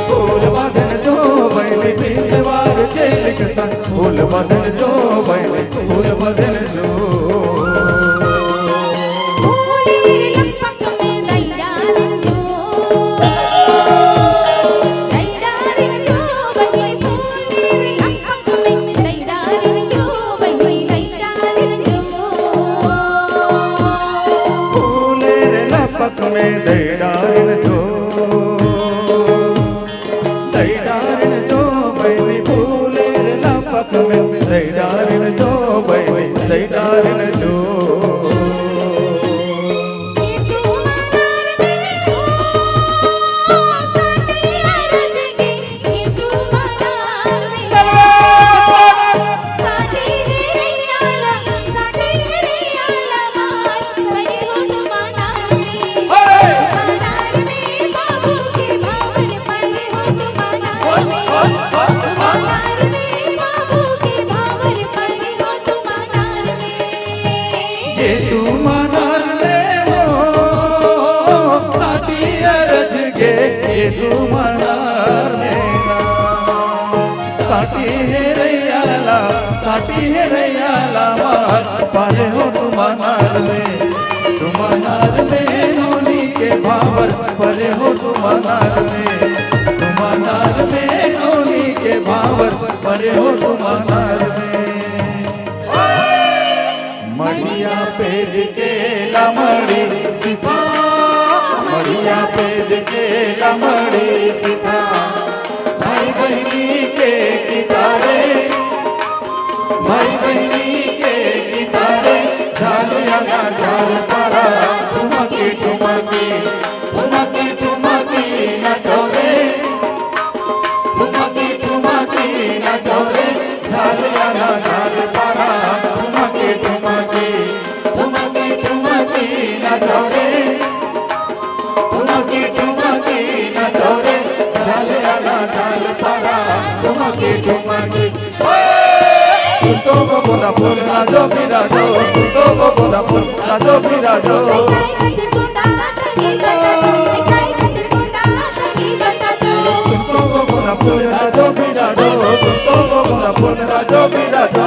फूल बदन जो बैली बीजवार चेलिक सन फूल बदन जो बैली फूल बदन जो में दैडारिन जो बैली फूले लपक में दैडारिन जो बैली दैडारिन जो साटी है रैयाला मार पारे हो तुमानार में नोनी के भावर परे हो तुमानार में नोनी के भावर परे हो तुमानार में मड़िया पेज के लमड़ी सीता मड़िया पेज के लमड़ी सीता भाई बहनी के कितारे भाई बहनी के कितारे झाल लगा झाल पड़ा ठुमकी ठुमकी ठुमकी ठुमकी नचोरे ठुमकी ठुमकी नचोरे झाल लगा झाल पड़ा ठुमकी ठुमकी ठुमकी ठुमकी नचोरे ठुमकी ठुमकी नचोरे झाल लगा झाल पड़ा ठुमकी ठुमकी तो बोला फूल राजो बिराजो तो बोला फूल राजो बिराजो तो बोला फूल राजो बिराजो तो बोला फूल राजो बिराजो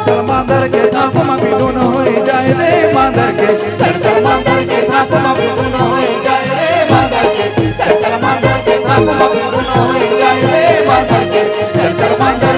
चल मांदर के थाप मम्मी दोनों हो जाए रे मांदर के चल मांदर के थाप मम्मी दोनों हो जाए रे मांदर के चल मांदर के थाप मम्मी दोनों हो जाए रे मांदर के चल मांदर